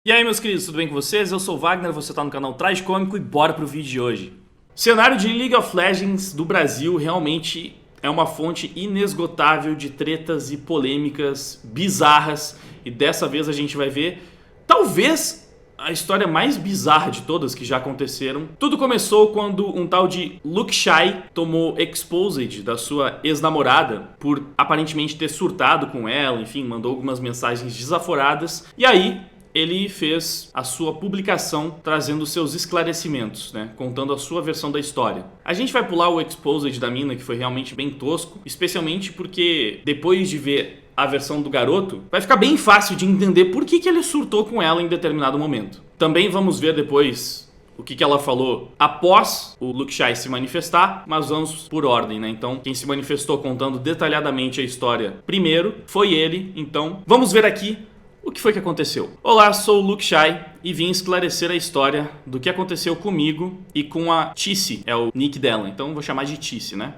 E aí, meus queridos, tudo bem com vocês? Eu sou o Wagner, você tá no canal Traje Cômico e bora pro vídeo de hoje. O cenário de League of Legends do Brasil realmente é uma fonte inesgotável de tretas e polêmicas bizarras. E dessa vez a gente vai ver, talvez, a história mais bizarra de todas que já aconteceram. Tudo começou quando um tal de Luxshy tomou exposed da sua ex-namorada por aparentemente ter surtado com ela, enfim, mandou algumas mensagens desaforadas. E aí ele fez a sua publicação trazendo seus esclarecimentos, né? Contando a sua versão da história. A gente vai pular o exposed da mina, que foi realmente bem tosco, especialmente porque depois de ver a versão do garoto, vai ficar bem fácil de entender por que ele surtou com ela em determinado momento. Também vamos ver depois o que ela falou após o Luxshy se manifestar, mas vamos por ordem, né? Então, quem se manifestou contando detalhadamente a história primeiro foi ele, então vamos ver aqui o que foi que aconteceu. Olá, sou o Luxshy e vim esclarecer a história do que aconteceu comigo e com a Tice, é o nick dela, então vou chamar de Tice, né?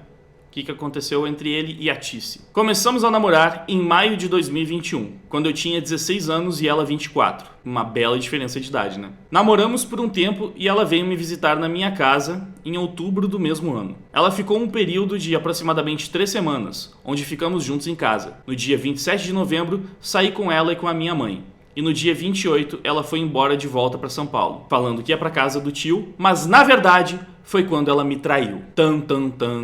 O que aconteceu entre ele e a Tice. Começamos a namorar em maio de 2021, quando eu tinha 16 anos e ela 24. Uma bela diferença de idade, né? Namoramos por um tempo e ela veio me visitar na minha casa em outubro do mesmo ano. Ela ficou um período de aproximadamente 3 semanas, onde ficamos juntos em casa. No dia 27 de novembro, saí com ela e com a minha mãe. E no dia 28, ela foi embora de volta para São Paulo, falando que ia para casa do tio, mas na verdade foi quando ela me traiu.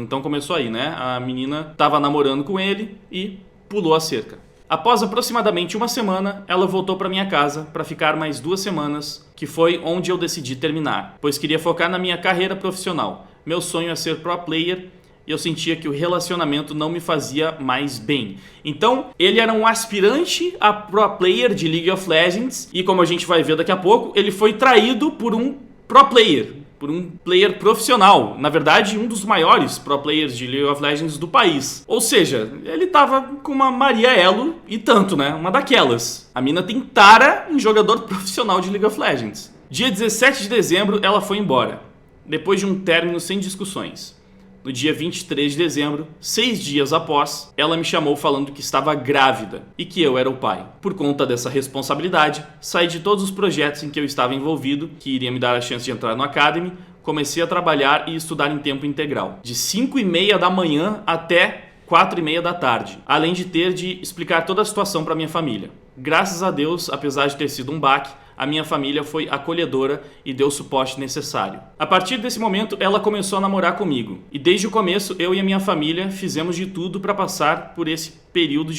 Então começou aí, né? A menina tava namorando com ele e pulou a cerca. Após aproximadamente uma semana, ela voltou para minha casa para ficar mais 2 semanas, que foi onde eu decidi terminar, pois queria focar na minha carreira profissional. Meu sonho é ser pro player e eu sentia que o relacionamento não me fazia mais bem. Então, ele era um aspirante a pro player de League of Legends e, como a gente vai ver daqui a pouco, ele foi traído por um pro player, por um player profissional. Na verdade, um dos maiores pro players de League of Legends do país. Ou seja, ele tava com uma Maria Elo e tanto, né? Uma daquelas. A mina tem tara em jogador profissional de League of Legends. Dia 17 de dezembro, ela foi embora, depois de um término sem discussões. No dia 23 de dezembro, 6 dias após, ela me chamou falando que estava grávida e que eu era o pai. Por conta dessa responsabilidade, saí de todos os projetos em que eu estava envolvido, que iria me dar a chance de entrar no Academy, comecei a trabalhar e estudar em tempo integral, de 5h30 da manhã até 4h30 da tarde, além de ter de explicar toda a situação para minha família. Graças a Deus, apesar de ter sido um baque, a minha família foi acolhedora e deu o suporte necessário. A partir desse momento, ela começou a namorar comigo. E desde o começo, eu e a minha família fizemos de tudo para passar por esse período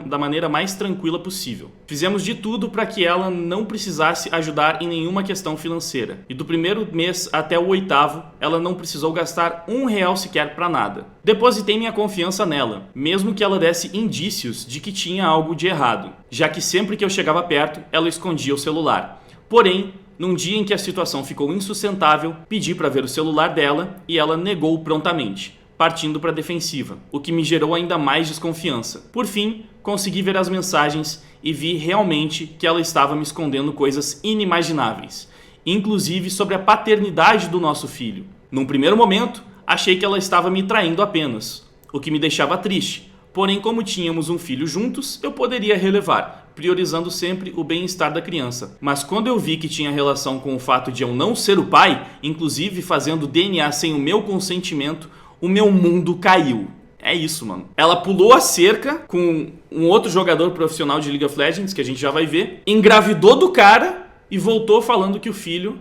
da maneira mais tranquila possível. Fizemos de tudo para que ela não precisasse ajudar em nenhuma questão financeira. E do primeiro mês até o 8º, ela não precisou gastar R$1 sequer para nada. Depositei minha confiança nela, mesmo que ela desse indícios de que tinha algo de errado, já que sempre que eu chegava perto, ela escondia o celular. Porém, num dia em que a situação ficou insustentável, pedi para ver o celular dela e ela negou prontamente, partindo para a defensiva, o que me gerou ainda mais desconfiança. Por fim, consegui ver as mensagens e vi realmente que ela estava me escondendo coisas inimagináveis, inclusive sobre a paternidade do nosso filho. Num primeiro momento, achei que ela estava me traindo apenas, o que me deixava triste. Porém, como tínhamos um filho juntos, eu poderia relevar, priorizando sempre o bem-estar da criança. Mas quando eu vi que tinha relação com o fato de eu não ser o pai, inclusive fazendo DNA sem o meu consentimento, o meu mundo caiu. É isso, mano. Ela pulou a cerca com um outro jogador profissional de League of Legends, que a gente já vai ver, engravidou do cara e voltou falando que o filho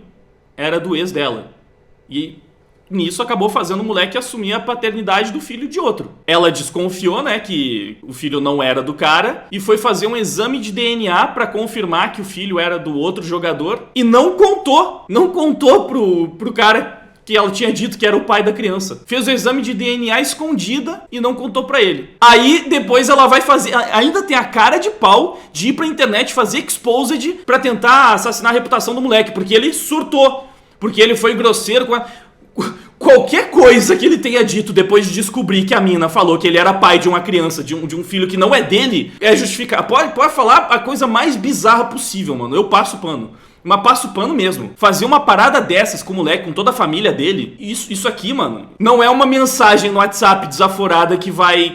era do ex dela. E nisso acabou fazendo o moleque assumir a paternidade do filho de outro. Ela desconfiou, né, que o filho não era do cara e foi fazer um exame de DNA pra confirmar que o filho era do outro jogador e não contou pro cara que ela tinha dito que era o pai da criança. Fez o exame de DNA escondida e não contou pra ele. Aí depois ela vai fazer, ainda tem a cara de pau de ir pra internet fazer exposed pra tentar assassinar a reputação do moleque, porque ele surtou, porque ele foi grosseiro com qualquer coisa que ele tenha dito depois de descobrir que a mina falou que ele era pai de uma criança, de um filho que não é dele, é justificar. Pode falar a coisa mais bizarra possível, mano. Eu passo pano. Mas passo pano mesmo. Fazer uma parada dessas com o moleque, com toda a família dele, isso aqui, mano, não é uma mensagem no WhatsApp desaforada que vai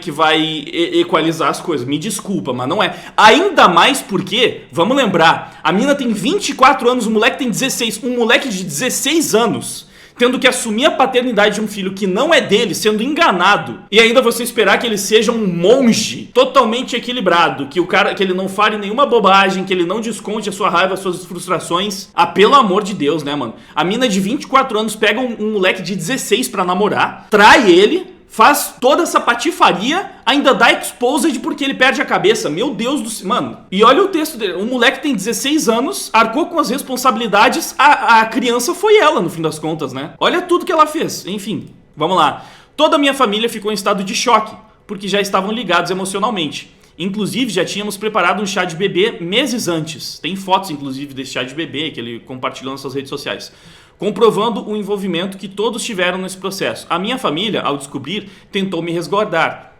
equalizar as coisas. Me desculpa, mas não é. Ainda mais porque, vamos lembrar, a mina tem 24 anos, o moleque tem 16. Um moleque de 16 anos tendo que assumir a paternidade de um filho que não é dele, sendo enganado, e ainda você esperar que ele seja um monge totalmente equilibrado, que ele não fale nenhuma bobagem, que ele não desconte a sua raiva, as suas frustrações. Ah, pelo amor de Deus, né, mano? A mina de 24 anos pega um moleque de 16 pra namorar, trai ele, faz toda essa patifaria, ainda dá exposed porque ele perde a cabeça. Meu Deus do céu, mano. E olha o texto dele. O moleque tem 16 anos, arcou com as responsabilidades, a criança foi ela, no fim das contas, né? Olha tudo que ela fez. Enfim, vamos lá. Toda a minha família ficou em estado de choque, porque já estavam ligados emocionalmente. Inclusive, já tínhamos preparado um chá de bebê meses antes. Tem fotos, inclusive, desse chá de bebê que ele compartilhou nas suas redes sociais, comprovando o envolvimento que todos tiveram nesse processo. A minha família, ao descobrir, tentou me resguardar.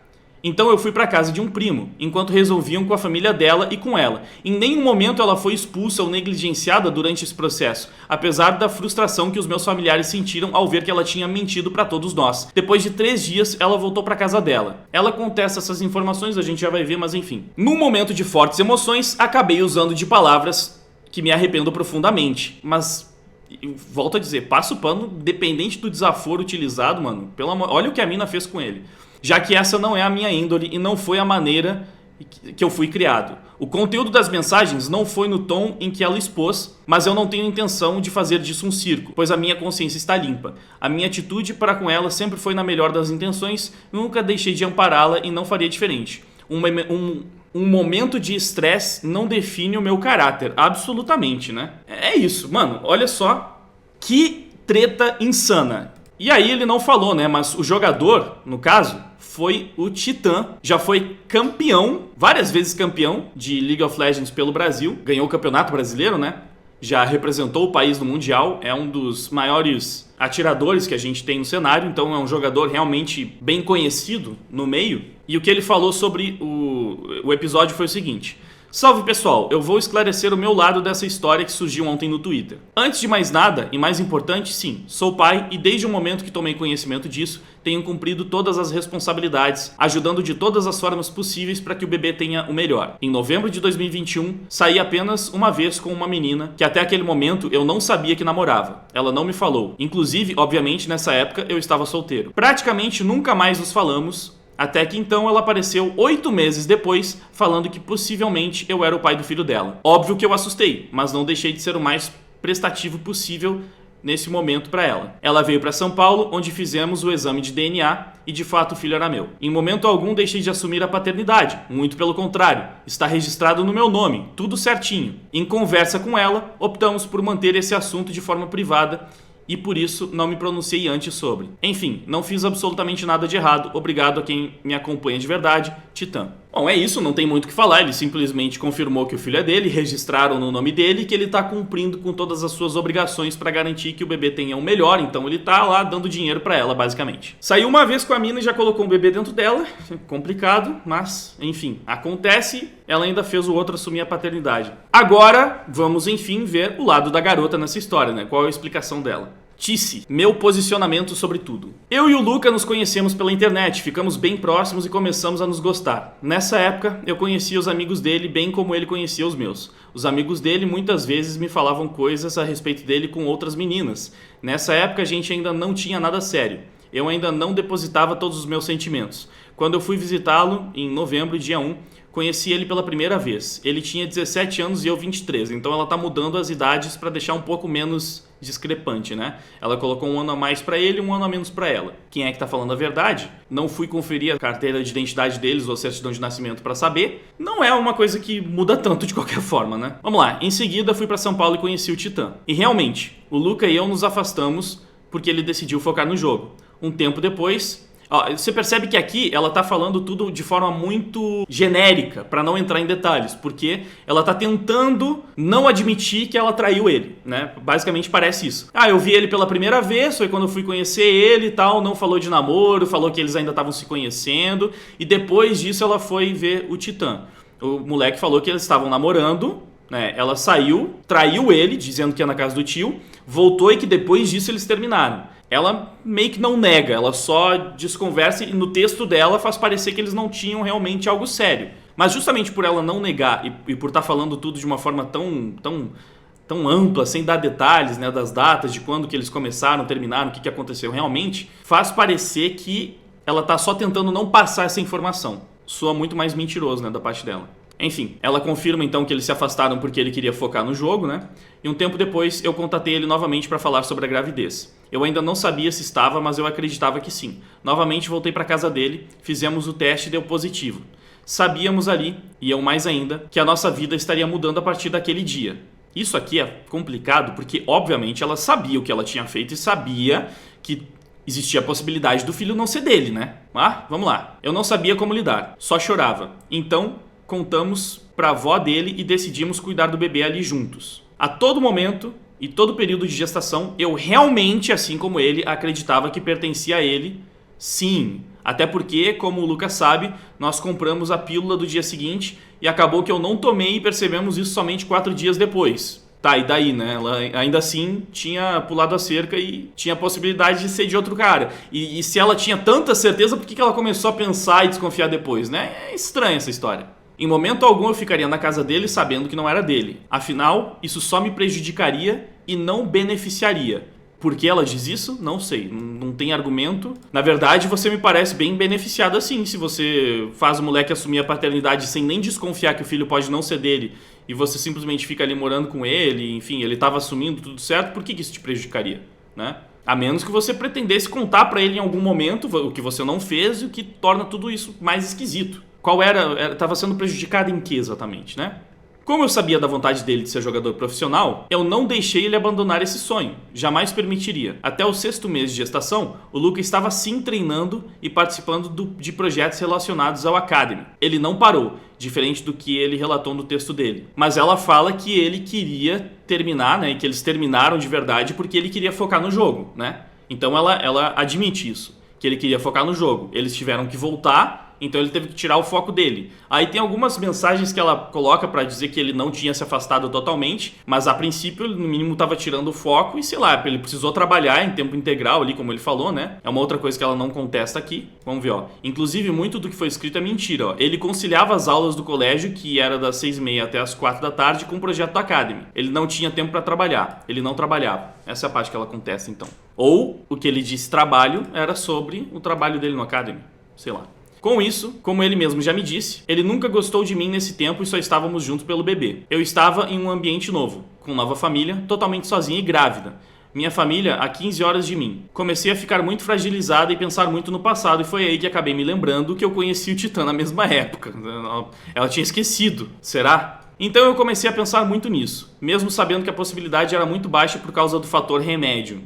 Então eu fui para casa de um primo, enquanto resolviam com a família dela e com ela. Em nenhum momento ela foi expulsa ou negligenciada durante esse processo, apesar da frustração que os meus familiares sentiram ao ver que ela tinha mentido para todos nós. Depois de 3 dias, ela voltou para casa dela. Ela contesta essas informações, a gente já vai ver, mas enfim. Num momento de fortes emoções, acabei usando de palavras que me arrependo profundamente, mas volto a dizer, passo o pano, dependente do desaforo utilizado, mano. Olha o que a mina fez com ele. Já que essa não é a minha índole e não foi a maneira que eu fui criado. O conteúdo das mensagens não foi no tom em que ela expôs, mas eu não tenho intenção de fazer disso um circo, pois a minha consciência está limpa. A minha atitude para com ela sempre foi na melhor das intenções, nunca deixei de ampará-la e não faria diferente. Um momento de estresse não define o meu caráter, absolutamente, né? É isso, mano, olha só que treta insana. E aí ele não falou, né, mas o jogador, no caso, foi o Titã, já foi campeão, várias vezes campeão de League of Legends pelo Brasil, ganhou o Campeonato Brasileiro, né? Já representou o país no Mundial, é um dos maiores atiradores que a gente tem no cenário, então é um jogador realmente bem conhecido no meio. E o que ele falou sobre o episódio foi o seguinte: salve pessoal, eu vou esclarecer o meu lado dessa história que surgiu ontem no Twitter. Antes de mais nada, e mais importante, sim, sou pai e desde o momento que tomei conhecimento disso, tenho cumprido todas as responsabilidades, ajudando de todas as formas possíveis para que o bebê tenha o melhor. Em novembro de 2021, saí apenas uma vez com uma menina que até aquele momento eu não sabia que namorava. Ela não me falou. Inclusive, obviamente, nessa época eu estava solteiro. Praticamente nunca mais nos falamos, até que então ela apareceu 8 meses depois, falando que possivelmente eu era o pai do filho dela. Óbvio que eu assustei, mas não deixei de ser o mais prestativo possível nesse momento para ela. Ela veio para São Paulo, onde fizemos o exame de DNA e de fato o filho era meu. Em momento algum deixei de assumir a paternidade, muito pelo contrário, está registrado no meu nome, tudo certinho. Em conversa com ela, optamos por manter esse assunto de forma privada e por isso não me pronunciei antes sobre. Enfim, não fiz absolutamente nada de errado, obrigado a quem me acompanha de verdade, Titã. Bom, é isso, não tem muito o que falar, ele simplesmente confirmou que o filho é dele, registraram no nome dele e que ele tá cumprindo com todas as suas obrigações pra garantir que o bebê tenha o melhor, então ele tá lá dando dinheiro pra ela, basicamente. Saiu uma vez com a mina e já colocou um bebê dentro dela, complicado, mas, enfim, acontece, ela ainda fez o outro assumir a paternidade. Agora, vamos enfim ver o lado da garota nessa história, né? Qual é a explicação dela? Tice, meu posicionamento sobre tudo. Eu e o Luca nos conhecemos pela internet, ficamos bem próximos e começamos a nos gostar. Nessa época, eu conhecia os amigos dele bem como ele conhecia os meus. Os amigos dele muitas vezes me falavam coisas a respeito dele com outras meninas. Nessa época a gente ainda não tinha nada sério. Eu ainda não depositava todos os meus sentimentos. Quando eu fui visitá-lo, em novembro, dia 1, conheci ele pela primeira vez. Ele tinha 17 anos e eu 23, então ela tá mudando as idades para deixar um pouco menos discrepante, né? Ela colocou um ano a mais pra ele e um ano a menos pra ela. Quem é que tá falando a verdade? Não fui conferir a carteira de identidade deles ou a certidão de nascimento pra saber. Não é uma coisa que muda tanto de qualquer forma, né? Vamos lá. Em seguida, fui pra São Paulo e conheci o Titã. E realmente, o Luca e eu nos afastamos porque ele decidiu focar no jogo. Um tempo depois, Ó, você percebe que aqui ela tá falando tudo de forma muito genérica, pra não entrar em detalhes, porque ela tá tentando não admitir que ela traiu ele, né? Basicamente parece isso. Ah, eu vi ele pela primeira vez, foi quando eu fui conhecer ele e tal, não falou de namoro, falou que eles ainda estavam se conhecendo, e depois disso ela foi ver o Titã. O moleque falou que eles estavam namorando, né? Ela saiu, traiu ele, dizendo que ia na casa do tio, voltou e que depois disso eles terminaram. Ela meio que não nega, ela só desconversa e no texto dela faz parecer que eles não tinham realmente algo sério. Mas justamente por ela não negar e por estar falando tudo de uma forma tão ampla, sem dar detalhes, né, das datas, de quando que eles começaram, terminaram, o que aconteceu realmente, faz parecer que ela está só tentando não passar essa informação. Soa muito mais mentiroso, né, da parte dela. Enfim, ela confirma então que eles se afastaram porque ele queria focar no jogo, né? E um tempo depois eu contatei ele novamente para falar sobre a gravidez. Eu ainda não sabia se estava, mas eu acreditava que sim. Novamente voltei para casa dele, fizemos o teste e deu positivo. Sabíamos ali, e eu mais ainda, que a nossa vida estaria mudando a partir daquele dia. Isso aqui é complicado porque, obviamente, ela sabia o que ela tinha feito e sabia que existia a possibilidade do filho não ser dele, né? Ah, vamos lá. Eu não sabia como lidar, só chorava. Então, contamos para a avó dele e decidimos cuidar do bebê ali juntos. A todo momento e todo período de gestação, eu realmente, assim como ele, acreditava que pertencia a ele, sim. Até porque, como o Lucas sabe, nós compramos a pílula do dia seguinte e acabou que eu não tomei e percebemos isso somente 4 dias depois. Tá, e daí, né? Ela ainda assim tinha pulado a cerca e tinha a possibilidade de ser de outro cara. E se ela tinha tanta certeza, por que ela começou a pensar e desconfiar depois, né? É estranha essa história. Em momento algum eu ficaria na casa dele sabendo que não era dele. Afinal, isso só me prejudicaria e não beneficiaria. Por que ela diz isso? Não sei, não tem argumento. Na verdade, você me parece bem beneficiado assim. Se você faz o moleque assumir a paternidade sem nem desconfiar que o filho pode não ser dele e você simplesmente fica ali morando com ele, enfim, ele estava assumindo tudo certo, por que isso te prejudicaria, né? A menos que você pretendesse contar pra ele em algum momento o que você não fez e o que torna tudo isso mais esquisito. Qual estava sendo prejudicado em que exatamente, né? Como eu sabia da vontade dele de ser jogador profissional, eu não deixei ele abandonar esse sonho. Jamais permitiria. Até o 6º mês de gestação, o Luca estava sim treinando e participando de projetos relacionados ao Academy. Ele não parou, diferente do que ele relatou no texto dele. Mas ela fala que ele queria terminar, né, e que eles terminaram de verdade porque ele queria focar no jogo, né? Então ela admite isso, que ele queria focar no jogo. Eles tiveram que voltar. Então ele teve que tirar o foco dele. Aí tem algumas mensagens que ela coloca pra dizer que ele não tinha se afastado totalmente, mas a princípio ele no mínimo estava tirando o foco e sei lá, ele precisou trabalhar em tempo integral ali, como ele falou, né? É uma outra coisa que ela não contesta aqui. Vamos ver, ó. Inclusive muito do que foi escrito é mentira, ó. Ele conciliava as aulas do colégio, que era das 6h30 até as 4 da tarde, com o projeto da Academy. Ele não tinha tempo pra trabalhar. Ele não trabalhava. Essa é a parte que ela contesta então. Ou o que ele disse trabalho era sobre o trabalho dele no Academy. Sei lá. Com isso, como ele mesmo já me disse, ele nunca gostou de mim nesse tempo e só estávamos juntos pelo bebê. Eu estava em um ambiente novo, com nova família, totalmente sozinha e grávida. Minha família a 15 horas de mim. Comecei a ficar muito fragilizada e pensar muito no passado e foi aí que acabei me lembrando que eu conheci o Titã na mesma época. Ela tinha esquecido. Será? Então eu comecei a pensar muito nisso, mesmo sabendo que a possibilidade era muito baixa por causa do fator remédio.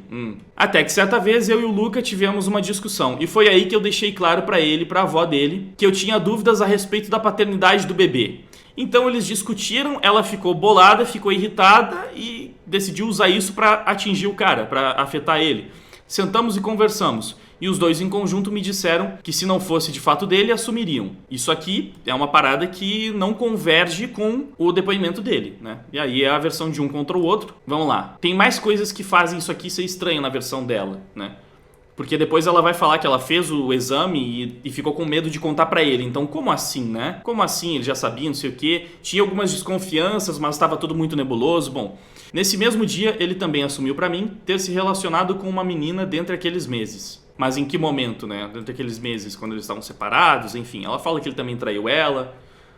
Até que certa vez eu e o Luca tivemos uma discussão e foi aí que eu deixei claro pra ele e pra avó dele que eu tinha dúvidas a respeito da paternidade do bebê. Então eles discutiram, ela ficou bolada, ficou irritada e decidiu usar isso pra atingir o cara, pra afetar ele. Sentamos e conversamos. E os dois em conjunto me disseram que se não fosse de fato dele, assumiriam. Isso aqui é uma parada que não converge com o depoimento dele, né? E aí é a versão de um contra o outro. Vamos lá. Tem mais coisas que fazem isso aqui ser estranho na versão dela, né? Porque depois ela vai falar que ela fez o exame e ficou com medo de contar pra ele. Então, como assim, né? Como assim? Ele já sabia, não sei o quê. Tinha algumas desconfianças, mas estava tudo muito nebuloso. Bom, nesse mesmo dia, ele também assumiu pra mim ter se relacionado com uma menina dentre aqueles meses. Mas em que momento, né? Dentro daqueles meses, quando eles estavam separados, enfim. Ela fala que ele também traiu ela.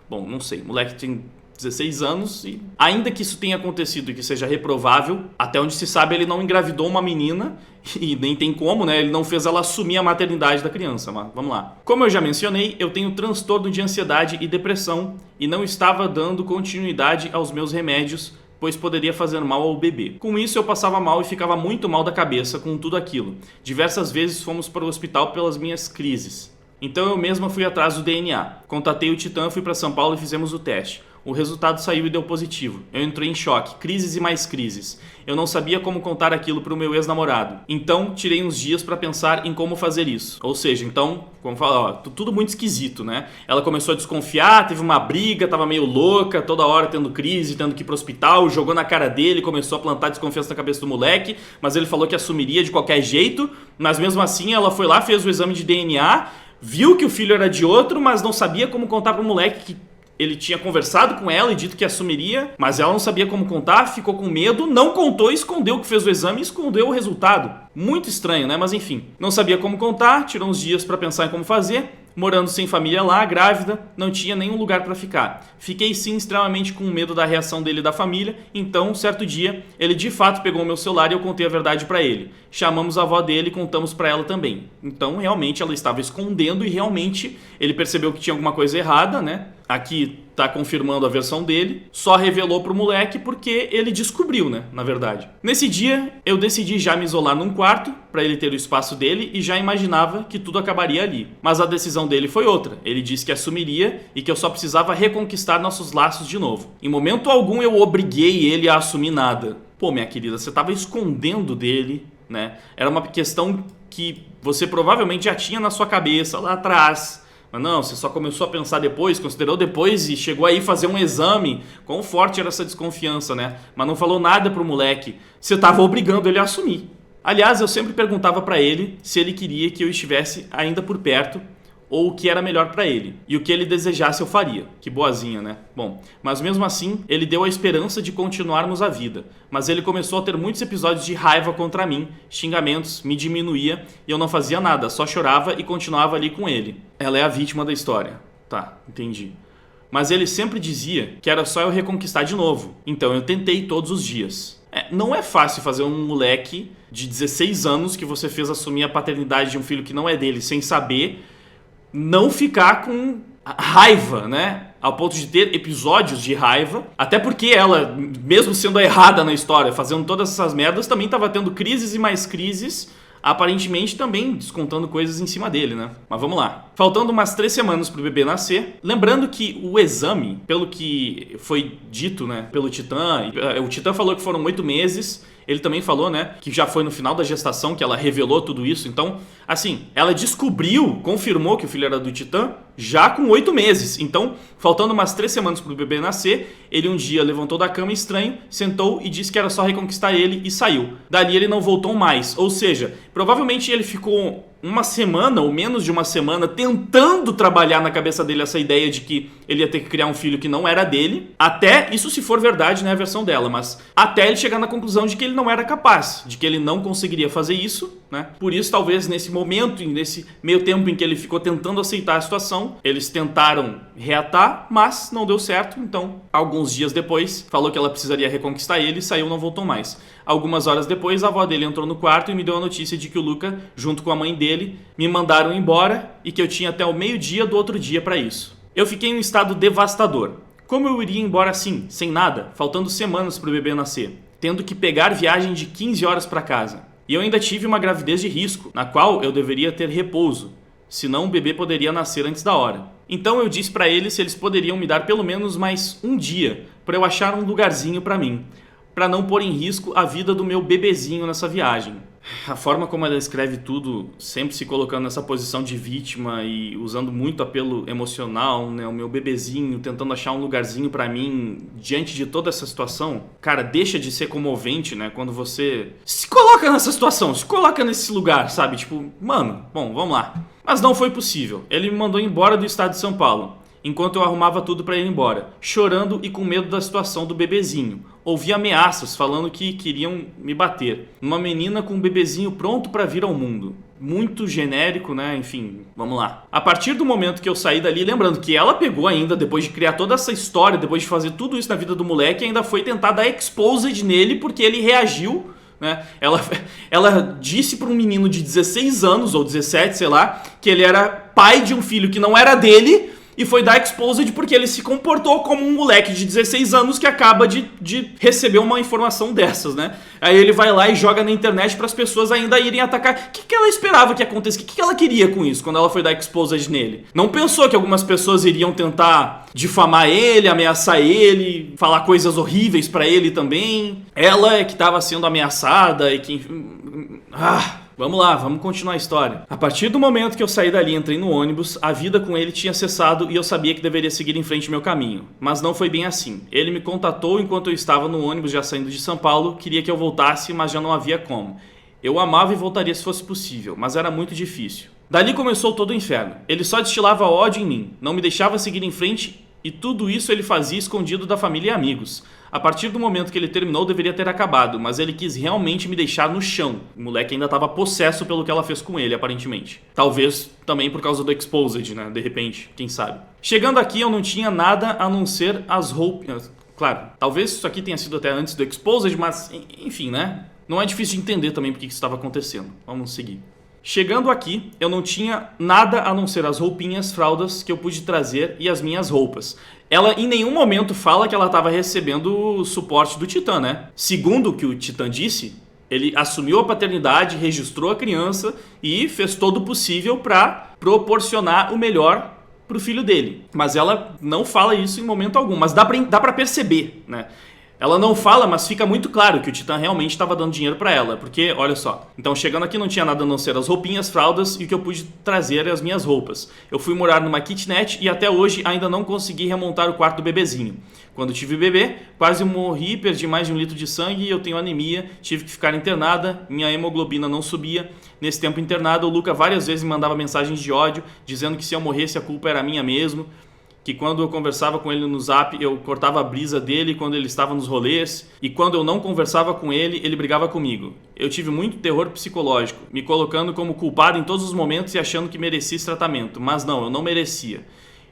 Bom, não sei. O moleque tem 16 anos e ainda que isso tenha acontecido e que seja reprovável, até onde se sabe ele não engravidou uma menina e nem tem como, né? Ele não fez ela assumir a maternidade da criança, mas vamos lá. Como eu já mencionei, eu tenho transtorno de ansiedade e depressão e não estava dando continuidade aos meus remédios pois poderia fazer mal ao bebê. Com isso eu passava mal e ficava muito mal da cabeça com tudo aquilo. Diversas vezes fomos para o hospital pelas minhas crises. Então eu mesma fui atrás do DNA. Contatei o Titã, fui para São Paulo e fizemos o teste. O resultado saiu e deu positivo. Eu entrei em choque, crises e mais crises. Eu não sabia como contar aquilo para o meu ex-namorado. Então, tirei uns dias para pensar em como fazer isso. Ou seja, então, como fala, tudo muito esquisito, né? Ela começou a desconfiar, teve uma briga, tava meio louca, toda hora tendo crise, tendo que ir pro hospital, jogou na cara dele, começou a plantar desconfiança na cabeça do moleque, mas ele falou que assumiria de qualquer jeito, mas mesmo assim ela foi lá, fez o exame de DNA, viu que o filho era de outro, mas não sabia como contar pro moleque que ele tinha conversado com ela e dito que assumiria, mas ela não sabia como contar, ficou com medo, não contou, escondeu que fez o exame e escondeu o resultado. Muito estranho, né? Mas enfim, não sabia como contar, tirou uns dias para pensar em como fazer. Morando sem família lá, grávida, não tinha nenhum lugar para ficar. Fiquei sim extremamente com medo da reação dele e da família, então, certo dia, ele de fato pegou o meu celular e eu contei a verdade para ele. Chamamos a avó dele e contamos para ela também. Então, realmente, ela estava escondendo e realmente ele percebeu que tinha alguma coisa errada, né? Aqui tá confirmando a versão dele, só revelou pro moleque porque ele descobriu, né, na verdade. Nesse dia, eu decidi já me isolar num quarto, para ele ter o espaço dele, e já imaginava que tudo acabaria ali. Mas a decisão dele foi outra. Ele disse que assumiria e que eu só precisava reconquistar nossos laços de novo. Em momento algum eu obriguei ele a assumir nada. Pô, minha querida, você tava escondendo dele, né? Era uma questão que você provavelmente já tinha na sua cabeça lá atrás. Mas não, você só começou a pensar depois, considerou depois e chegou aí fazer um exame. Quão forte era essa desconfiança, né? Mas não falou nada pro moleque. Você tava obrigando ele a assumir. Aliás, eu sempre perguntava pra ele se ele queria que eu estivesse ainda por perto ou o que era melhor pra ele. E o que ele desejasse eu faria. Que boazinha, né? Bom, mas mesmo assim, ele deu a esperança de continuarmos a vida. Mas ele começou a ter muitos episódios de raiva contra mim, xingamentos, me diminuía e eu não fazia nada, só chorava e continuava ali com ele. Ela é a vítima da história. Tá, entendi. Mas ele sempre dizia que era só eu reconquistar de novo. Então eu tentei todos os dias. Não é fácil fazer um moleque de 16 anos que você fez assumir a paternidade de um filho que não é dele sem saber, não ficar com raiva, né? Ao ponto de ter episódios de raiva. Até porque ela, mesmo sendo a errada na história, fazendo todas essas merdas, também estava tendo crises e mais crises, aparentemente também descontando coisas em cima dele, né? Mas vamos lá. Faltando umas 3 semanas pro bebê nascer, lembrando que o exame, pelo que foi dito, né, pelo Titã, o Titã falou que foram 8 meses, ele também falou, né, que já foi no final da gestação que ela revelou tudo isso. Então, assim, ela descobriu, confirmou que o filho era do Titã já com 8 meses. Então, faltando umas 3 semanas pro bebê nascer, ele um dia levantou da cama estranho, sentou e disse que era só reconquistar ele e saiu. Dali ele não voltou mais. Ou seja, provavelmente ele ficou uma semana ou menos de uma semana tentando trabalhar na cabeça dele essa ideia de que ele ia ter que criar um filho que não era dele, até, isso se for verdade, né, a versão dela, mas até ele chegar na conclusão de que ele não era capaz, de que ele não conseguiria fazer isso, né? Por isso, talvez nesse momento, nesse meio tempo em que ele ficou tentando aceitar a situação, eles tentaram reatar, mas não deu certo. Então, alguns dias depois, falou que ela precisaria reconquistar ele, saiu, não voltou mais. Algumas horas depois, a avó dele entrou no quarto e me deu a notícia de que o Luca, junto com a mãe dele, me mandaram embora e que eu tinha até o meio-dia do outro dia para isso. Eu fiquei em um estado devastador. Como eu iria embora assim, sem nada, faltando semanas para o bebê nascer, tendo que pegar viagem de 15 horas para casa? E eu ainda tive uma gravidez de risco, na qual eu deveria ter repouso, senão o bebê poderia nascer antes da hora. Então eu disse para eles se eles poderiam me dar pelo menos mais um dia para eu achar um lugarzinho para mim, para não pôr em risco a vida do meu bebezinho nessa viagem. A forma como ela escreve tudo, sempre se colocando nessa posição de vítima e usando muito apelo emocional, né? O meu bebezinho tentando achar um lugarzinho pra mim diante de toda essa situação, cara, deixa de ser comovente, né? Quando você se coloca nessa situação, se coloca nesse lugar, sabe? Tipo, mano, bom, vamos lá. Mas não foi possível. Ele me mandou embora do estado de São Paulo, enquanto eu arrumava tudo pra ir embora, chorando e com medo da situação do bebezinho. Ouvi ameaças falando que queriam me bater. Uma menina com um bebezinho pronto pra vir ao mundo. Muito genérico, né? Enfim, vamos lá. A partir do momento que eu saí dali, lembrando que ela pegou ainda, depois de criar toda essa história, depois de fazer tudo isso na vida do moleque, ainda foi tentar dar exposed nele porque ele reagiu, né? Ela disse para um menino de 16 anos, ou 17, sei lá, que ele era pai de um filho que não era dele, e foi dar exposed porque ele se comportou como um moleque de 16 anos que acaba de receber uma informação dessas, né? Aí ele vai lá e joga na internet para as pessoas ainda irem atacar. O que ela esperava que acontecesse? O que ela queria com isso quando ela foi dar exposed nele? Não pensou que algumas pessoas iriam tentar difamar ele, ameaçar ele, falar coisas horríveis para ele também? Ela é que estava sendo ameaçada e que... Vamos lá, vamos continuar a história. A partir do momento que eu saí dali e entrei no ônibus, a vida com ele tinha cessado e eu sabia que deveria seguir em frente meu caminho. Mas não foi bem assim. Ele me contatou enquanto eu estava no ônibus já saindo de São Paulo, queria que eu voltasse, mas já não havia como. Eu amava e voltaria se fosse possível, mas era muito difícil. Dali começou todo o inferno. Ele só destilava ódio em mim, não me deixava seguir em frente e tudo isso ele fazia escondido da família e amigos. A partir do momento que ele terminou, deveria ter acabado, mas ele quis realmente me deixar no chão. O moleque ainda estava possesso pelo que ela fez com ele, aparentemente. Talvez também por causa do exposed, né? De repente, quem sabe. Chegando aqui, eu não tinha nada a não ser as roupas... Claro, talvez isso aqui tenha sido até antes do exposed, mas enfim, né? Não é difícil de entender também porque isso estava acontecendo. Vamos seguir. Chegando aqui, eu não tinha nada a não ser as roupinhas, fraldas que eu pude trazer e as minhas roupas. Ela em nenhum momento fala que ela estava recebendo o suporte do Titã, né? Segundo o que o Titã disse, ele assumiu a paternidade, registrou a criança e fez todo o possível para proporcionar o melhor pro filho dele. Mas ela não fala isso em momento algum, mas dá pra perceber, né? Ela não fala, mas fica muito claro que o Titã realmente estava dando dinheiro para ela, porque, olha só, então chegando aqui não tinha nada a não ser as roupinhas, fraldas e o que eu pude trazer é as minhas roupas. Eu fui morar numa kitnet e até hoje ainda não consegui remontar o quarto do bebezinho. Quando tive bebê, quase morri, perdi mais de 1 litro de sangue e eu tenho anemia, tive que ficar internada, minha hemoglobina não subia. Nesse tempo internado, o Luca várias vezes me mandava mensagens de ódio, dizendo que se eu morresse a culpa era minha mesmo. Que quando eu conversava com ele no Zap, eu cortava a brisa dele quando ele estava nos rolês, e quando eu não conversava com ele, ele brigava comigo. Eu tive muito terror psicológico, me colocando como culpado em todos os momentos e achando que merecia esse tratamento, mas não, eu não merecia.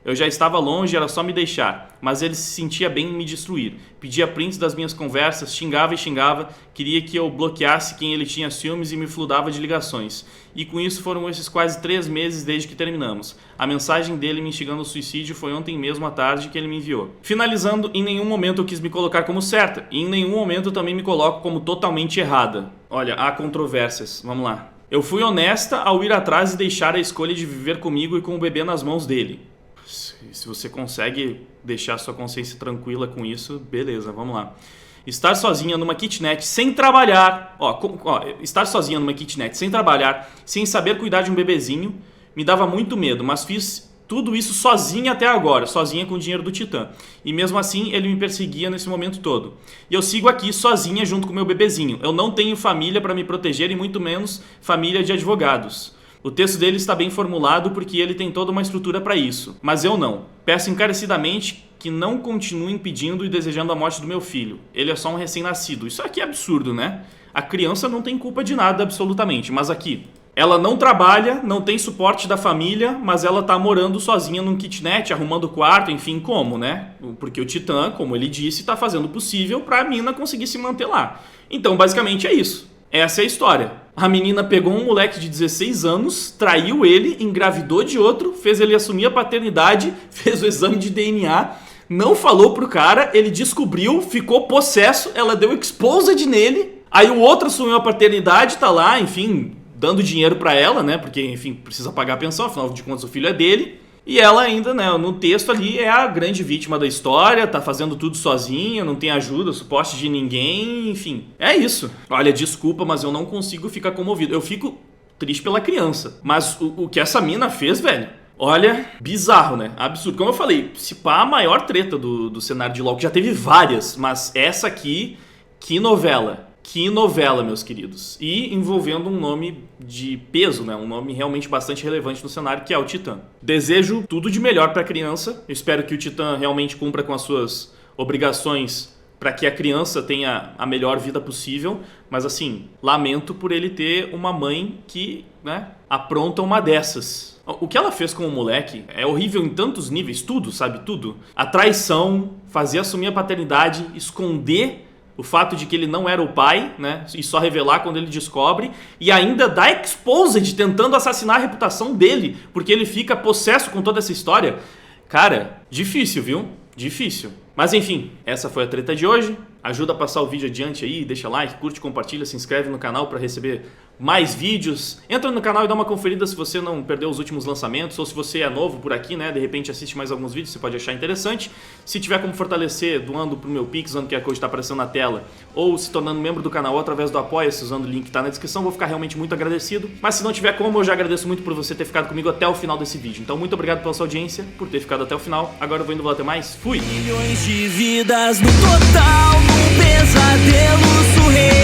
Eu já estava longe, era só me deixar, mas ele se sentia bem em me destruir. Pedia prints das minhas conversas, xingava e xingava, queria que eu bloqueasse quem ele tinha ciúmes e me fludava de ligações. E com isso foram esses quase 3 meses desde que terminamos. A mensagem dele me instigando ao suicídio foi ontem mesmo à tarde que ele me enviou. Finalizando, em nenhum momento eu quis me colocar como certa, e em nenhum momento eu também me coloco como totalmente errada. Olha, há controvérsias, vamos lá. Eu fui honesta ao ir atrás e deixar a escolha de viver comigo e com o bebê nas mãos dele. Se você consegue deixar sua consciência tranquila com isso, beleza, vamos lá. Estar sozinha numa kitnet sem trabalhar, estar sozinha numa kitnet sem trabalhar, sem saber cuidar de um bebezinho, me dava muito medo, mas fiz tudo isso sozinha até agora, sozinha com o dinheiro do Titã. E mesmo assim ele me perseguia nesse momento todo. E eu sigo aqui sozinha junto com o meu bebezinho. Eu não tenho família para me proteger e muito menos família de advogados. O texto dele está bem formulado porque ele tem toda uma estrutura para isso, mas eu não. Peço encarecidamente que não continuem pedindo e desejando a morte do meu filho. Ele é só um recém-nascido. Isso aqui é absurdo, né? A criança não tem culpa de nada absolutamente, mas aqui... Ela não trabalha, não tem suporte da família, mas ela tá morando sozinha num kitnet, arrumando quarto, enfim, como, né? Porque o Titã, como ele disse, tá fazendo o possível pra mina conseguir se manter lá. Então, basicamente é isso. Essa é a história. A menina pegou um moleque de 16 anos, traiu ele, engravidou de outro, fez ele assumir a paternidade, fez o exame de DNA, não falou pro cara, ele descobriu, ficou possesso, ela deu exposed nele, aí o outro assumiu a paternidade, tá lá, enfim, dando dinheiro pra ela, né, porque, enfim, precisa pagar a pensão, afinal de contas o filho é dele. E ela ainda, né, no texto ali é a grande vítima da história, tá fazendo tudo sozinha, não tem ajuda, suporte de ninguém, enfim. É isso. Olha, desculpa, mas eu não consigo ficar comovido. Eu fico triste pela criança. Mas o que essa mina fez, velho, olha, bizarro, né? Absurdo. Como eu falei, se pá, a maior treta do cenário de LoL, que já teve várias, mas essa aqui, que novela. Que novela, meus queridos. E envolvendo um nome de peso, né? Um nome realmente bastante relevante no cenário, que é o Titã. Desejo tudo de melhor para a criança. Eu espero que o Titã realmente cumpra com as suas obrigações para que a criança tenha a melhor vida possível. Mas assim, lamento por ele ter uma mãe que, né, apronta uma dessas. O que ela fez com o moleque é horrível em tantos níveis, tudo, sabe? Tudo. A traição, fazer assumir a paternidade, esconder o fato de que ele não era o pai, né? E só revelar quando ele descobre. E ainda dá exposed tentando assassinar a reputação dele, porque ele fica possesso com toda essa história. Cara, difícil, viu? Difícil. Mas enfim, essa foi a treta de hoje. Ajuda a passar o vídeo adiante aí, deixa like, curte, compartilha, se inscreve no canal para receber mais vídeos. Entra no canal e dá uma conferida se você não perdeu os últimos lançamentos, ou se você é novo por aqui, né, de repente assiste mais alguns vídeos, você pode achar interessante. Se tiver como fortalecer, doando pro meu Pix, usando o QR Code está aparecendo na tela, ou se tornando membro do canal ou através do Apoia-se, usando o link que tá na descrição, vou ficar realmente muito agradecido. Mas se não tiver como, eu já agradeço muito por você ter ficado comigo até o final desse vídeo. Então muito obrigado pela sua audiência, por ter ficado até o final. Agora eu vou indo lá, até mais. Fui! Milhões de vidas no total, num pesadelo surreal.